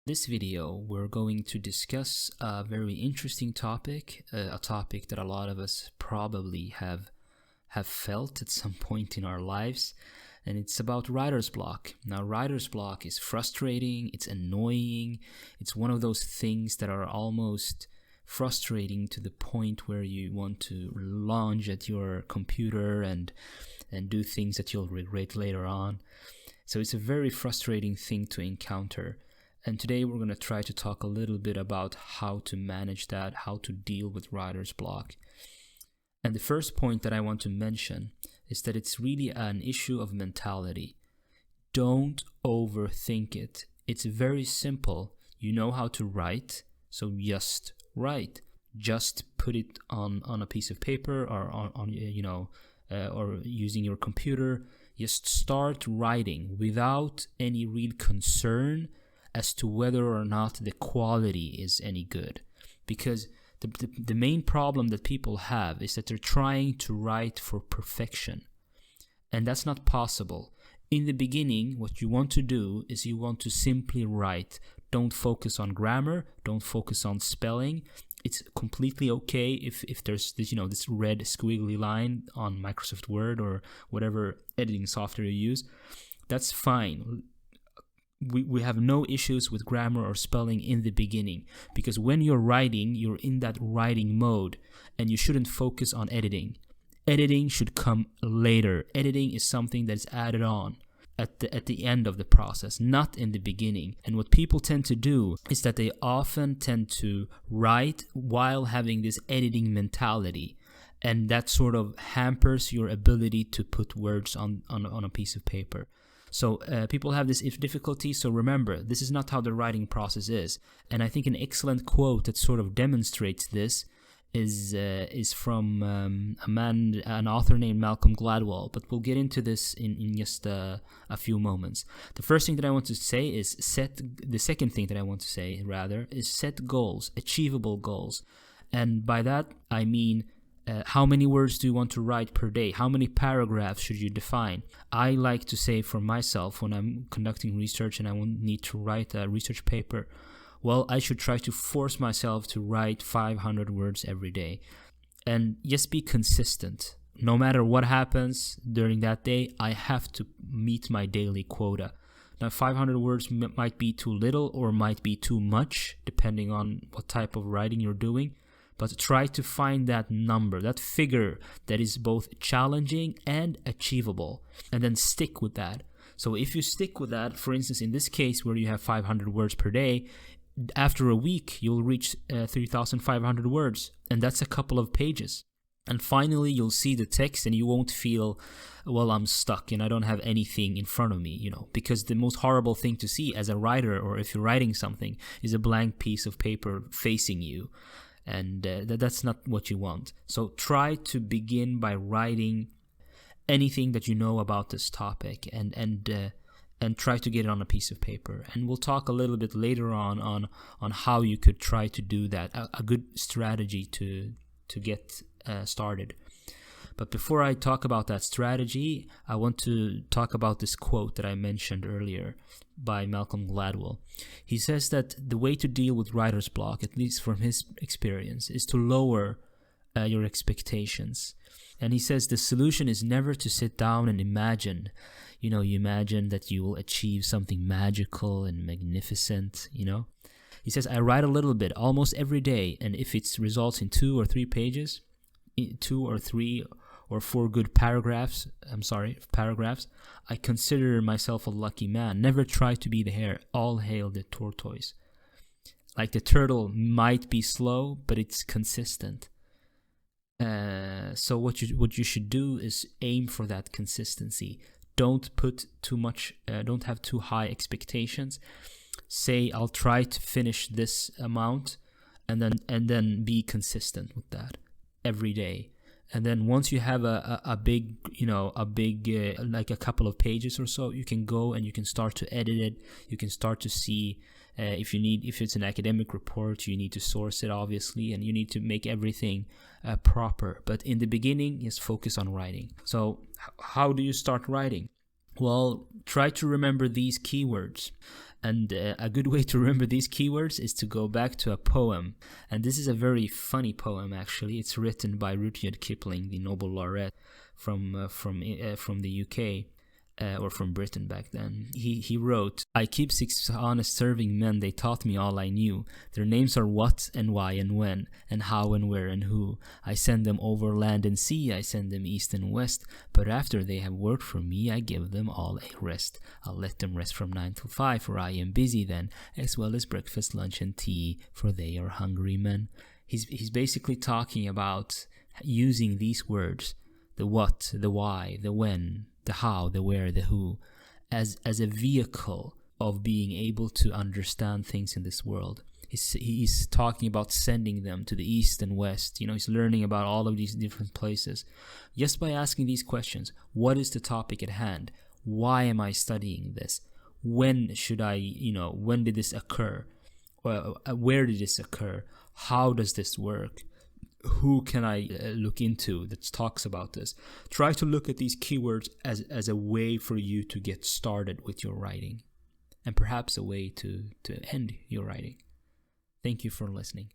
This video, we're going to discuss a very interesting topic, a topic that a lot of us probably have felt at some point in our lives, and it's about writer's block. Now, writer's block is frustrating, it's annoying, it's one of those things that are almost frustrating to the point where you want to lunge at your computer and do things that you'll regret later on. So it's a very frustrating thing to encounter. And today we're going to try to talk a little bit about how to manage that, how to deal with writer's block. And the first point that I want to mention is that it's really an issue of mentality. Don't overthink it. It's very simple. You know how to write, so just write. Just put it on a piece of paper or or using your computer. Just start writing without any real concern as to whether or not the quality is any good. Because the main problem that people have is that they're trying to write for perfection. And that's not possible. In the beginning, what you want to do is you want to simply write. Don't focus on grammar, don't focus on spelling. It's completely okay if there's this red squiggly line on Microsoft Word or whatever editing software you use. That's fine. We have no issues with grammar or spelling in the beginning, because when you're writing, you're in that writing mode and you shouldn't focus on editing. Editing should come later. Editing is something that's added on at the end of the process, not in the beginning. And what people tend to do is that they often tend to write while having this editing mentality, and that sort of hampers your ability to put words on a piece of paper. So people have this difficulty, so remember, this is not how the writing process is. And I think an excellent quote that sort of demonstrates this is from an author named Malcolm Gladwell, but we'll get into this in just a few moments. The first thing that I want to say is set goals, achievable goals. And by that, I mean, how many words do you want to write per day? How many paragraphs should you define? I like to say for myself, when I'm conducting research and I need to write a research paper, well, I should try to force myself to write 500 words every day. And just be consistent. No matter what happens during that day, I have to meet my daily quota. Now, 500 words might be too little or might be too much, depending on what type of writing you're doing. But try to find that number, that figure that is both challenging and achievable, and then stick with that. So if you stick with that, for instance, in this case where you have 500 words per day, after a week you'll reach 3,500 words, and that's a couple of pages. And finally you'll see the text and you won't feel, well, I'm stuck and I don't have anything in front of me, because the most horrible thing to see as a writer, or if you're writing something, is a blank piece of paper facing you. And that's not what you want. So try to begin by writing anything that you know about this topic, and try to get it on a piece of paper. And we'll talk a little bit later on how you could try to do that, a good strategy to get started. But before I talk about that strategy, I want to talk about this quote that I mentioned earlier by Malcolm Gladwell. He says that the way to deal with writer's block, at least from his experience, is to lower your expectations. And he says the solution is never to sit down and imagine. You imagine that you will achieve something magical and magnificent, He says, I write a little bit almost every day, and if it results in 2 or 3 pages, 2 or 3 or 4 good paragraphs, I consider myself a lucky man. Never try to be the hare. All hail the tortoise. Like the turtle might be slow, but it's consistent. So what you should do is aim for that consistency. Don't put too much, don't have too high expectations. Say, I'll try to finish this amount, and then be consistent with that every day. And then once you have a big, like a couple of pages or so, you can go and you can start to edit it. You can start to see if it's an academic report, you need to source it, obviously, and you need to make everything proper. But in the beginning, just focus on writing. So how do you start writing? Well, try to remember these keywords. And a good way to remember these keywords is to go back to a poem. And this is a very funny poem, actually. It's written by Rudyard Kipling, the Nobel laureate from the UK. Or from Britain back then. He wrote, "I keep 6 honest serving men, they taught me all I knew. Their names are what and why and when, and how and where and who. I send them over land and sea, I send them east and west, but after they have worked for me, I give them all a rest. I'll let them rest from 9 till 5, for I am busy then, as well as breakfast, lunch, and tea, for they are hungry men." He's basically talking about using these words, the what, the why, the when, the how, the where, the who, as a vehicle of being able to understand things in this world. He's talking about sending them to the east and west. He's learning about all of these different places just by asking these questions. What is the topic at hand? Why am I studying this? When should I, when did this occur? Where did this occur? How does this work? Who can I look into that talks about this? Try to look at these keywords as a way for you to get started with your writing, and perhaps a way to end your writing. Thank you for listening.